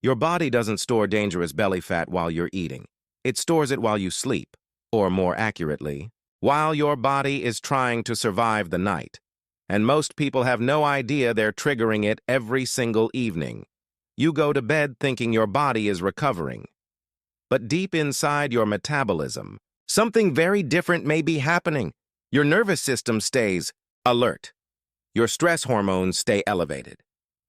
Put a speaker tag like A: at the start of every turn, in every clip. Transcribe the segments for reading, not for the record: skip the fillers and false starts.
A: Your body doesn't store dangerous belly fat while you're eating. It stores it while you sleep, or more accurately, while your body is trying to survive the night. And most people have no idea they're triggering it every single evening. You go to bed thinking your body is recovering. But deep inside your metabolism, something very different may be happening. Your nervous system stays alert. Your stress hormones stay elevated.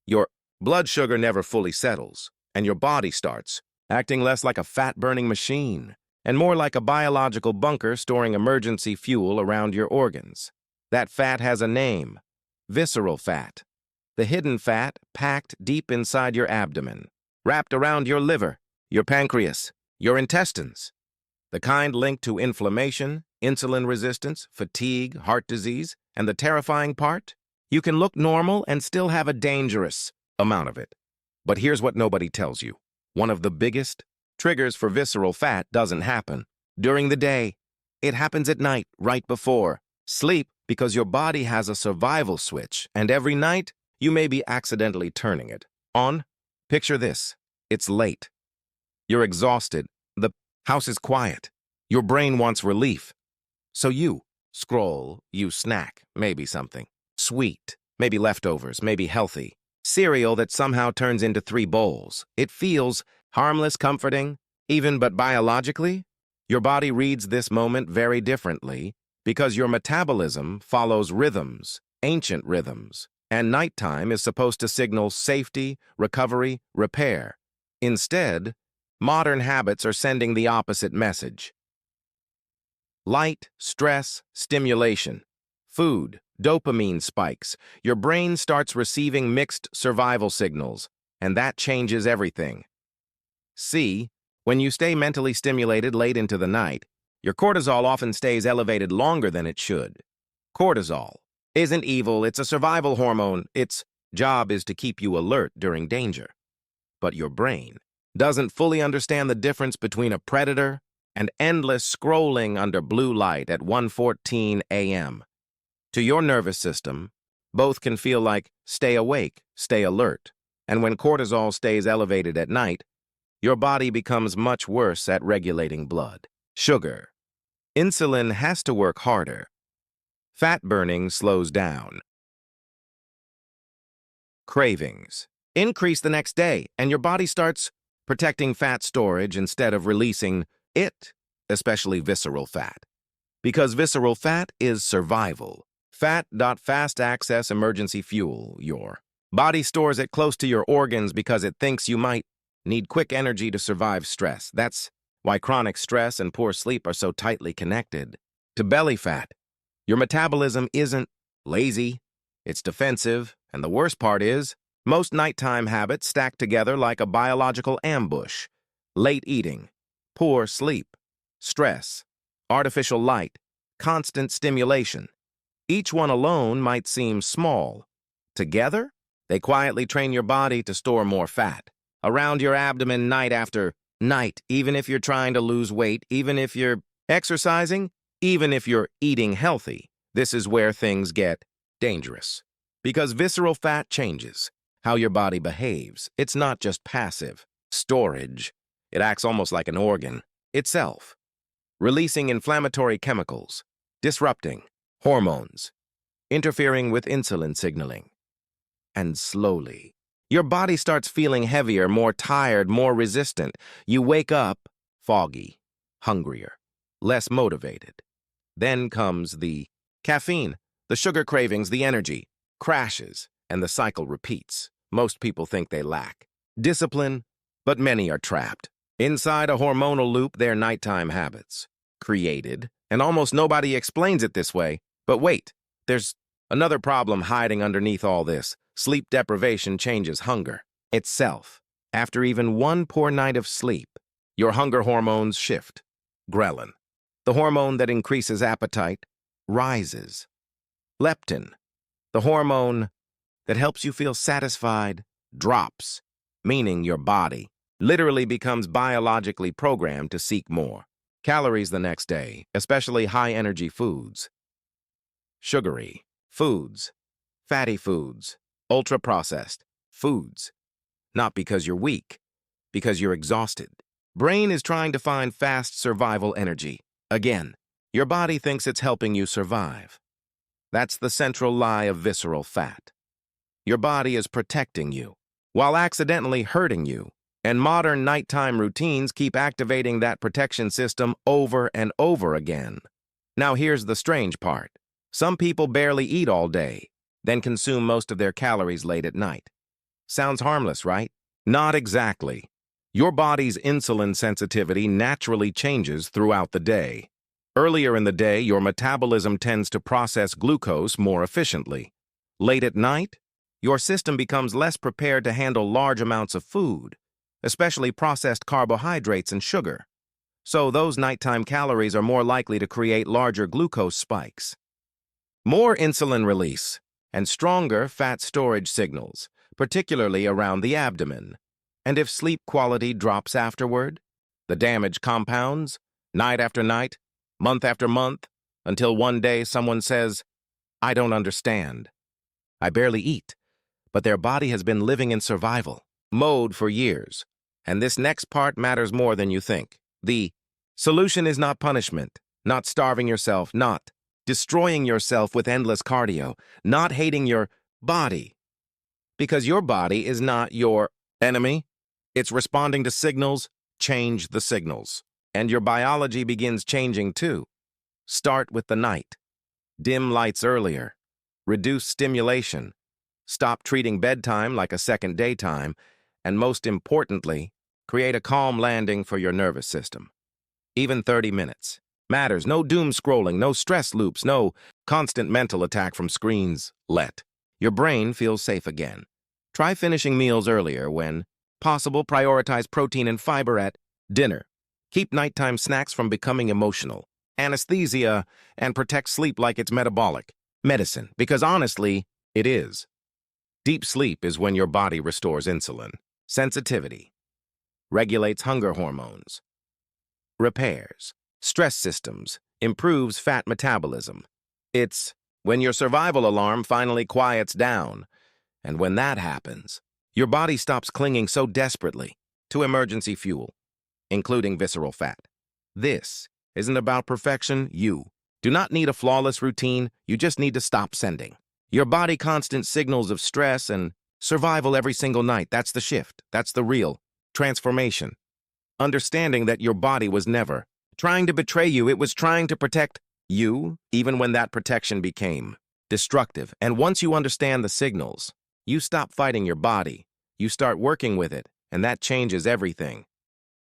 A: Your blood sugar never fully settles, and your body starts acting less like a fat-burning machine and more like a biological bunker storing emergency fuel around your organs. That fat has a name: visceral fat. The hidden fat packed deep inside your abdomen, wrapped around your liver, your pancreas, your intestines. The kind linked to inflammation, insulin resistance, fatigue, heart disease, and the terrifying part: you can look normal and still have a dangerous amount of it. But here's what nobody tells you. One of the biggest triggers for visceral fat doesn't happen during the day. It happens at night, right before sleep, because your body has a survival switch, and every night you may be accidentally turning it on. Picture this. It's late. You're exhausted. The house is quiet. Your brain wants relief. So you scroll, you snack, maybe something sweet, maybe leftovers, maybe healthy cereal that somehow turns into 3 bowls. It feels harmless, comforting, even, but biologically, your body reads this moment very differently because your metabolism follows rhythms, ancient rhythms, and nighttime is supposed to signal safety, recovery, repair. Instead, modern habits are sending the opposite message. Light, stress, stimulation, food, dopamine spikes. Your brain starts receiving mixed survival signals, and that changes everything. See, when you stay mentally stimulated late into the night, your cortisol often stays elevated longer than it should. Cortisol isn't evil, it's a survival hormone. Its job is to keep you alert during danger. But your brain doesn't fully understand the difference between a predator and endless scrolling under blue light at 1:14 a.m. To your nervous system, both can feel like stay awake, stay alert. And when cortisol stays elevated at night, your body becomes much worse at regulating blood sugar. Insulin has to work harder. Fat burning slows down. Cravings increase the next day, and your body starts protecting fat storage instead of releasing it, especially visceral fat. Because visceral fat is survival. Fast access emergency fuel. Your body stores it close to your organs because it thinks you might need quick energy to survive stress. That's why chronic stress and poor sleep are so tightly connected to belly fat. Your metabolism isn't lazy, it's defensive, and the worst part is, most nighttime habits stack together like a biological ambush. Late eating, poor sleep, stress, artificial light, constant stimulation. Each one alone might seem small. Together, they quietly train your body to store more fat around your abdomen night after night, even if you're trying to lose weight, even if you're exercising, even if you're eating healthy. This is where things get dangerous. Because visceral fat changes how your body behaves. It's not just passive storage. It acts almost like an organ itself, releasing inflammatory chemicals, disrupting hormones, interfering with insulin signaling. And slowly, your body starts feeling heavier, more tired, more resistant. You wake up foggy, hungrier, less motivated. Then comes the caffeine, the sugar cravings, the energy crashes, and the cycle repeats. Most people think they lack discipline, but many are trapped inside a hormonal loop. Their nighttime habits created, and almost nobody explains it this way. But wait, there's another problem hiding underneath all this. Sleep deprivation changes hunger itself. After even one poor night of sleep, your hunger hormones shift. Ghrelin, the hormone that increases appetite, rises. Leptin, the hormone that helps you feel satisfied, drops, meaning your body literally becomes biologically programmed to seek more calories the next day, especially high-energy foods. Sugary foods, fatty foods, ultra-processed foods. Not because you're weak, Because you're exhausted. Brain is trying to find fast survival energy. Again, your body thinks it's helping you survive. That's the central lie of visceral fat. Your body is protecting you, while accidentally hurting you, and modern nighttime routines keep activating that protection system over and over again. Now here's the strange part. Some people barely eat all day, then consume most of their calories late at night. Sounds harmless, right? Not exactly. Your body's insulin sensitivity naturally changes throughout the day. Earlier in the day, your metabolism tends to process glucose more efficiently. Late at night, your system becomes less prepared to handle large amounts of food, especially processed carbohydrates and sugar. So those nighttime calories are more likely to create larger glucose spikes. More insulin release and stronger fat storage signals, particularly around the abdomen. And if sleep quality drops afterward, the damage compounds, night after night, month after month, until one day someone says, "I don't understand. I barely eat," but their body has been living in survival mode for years. And this next part matters more than you think. The solution is not punishment, not starving yourself, not destroying yourself with endless cardio, not hating your body. Because your body is not your enemy. It's responding to signals. Change the signals. And your biology begins changing too. Start with the night. Dim lights earlier. Reduce stimulation. Stop treating bedtime like a second daytime. And most importantly, create a calm landing for your nervous system. Even 30 minutes matters. No doom scrolling, no stress loops, no constant mental attack from screens. Let your brain feel safe again. Try finishing meals earlier when possible. Prioritize protein and fiber at dinner. Keep nighttime snacks from becoming emotional anesthesia and protect sleep like it's metabolic medicine, because honestly, it is. Deep sleep is when your body restores insulin sensitivity, regulates hunger hormones, repairs stress systems, improves fat metabolism. It's when your survival alarm finally quiets down. And when that happens, your body stops clinging so desperately to emergency fuel, including visceral fat. This isn't about perfection. You do not need a flawless routine. You just need to stop sending your body constant signals of stress and survival every single night. That's the shift. That's the real transformation. Understanding that your body was never trying to betray you. It was trying to protect you, even when that protection became destructive. And once you understand the signals, you stop fighting your body. You start working with it, and that changes everything.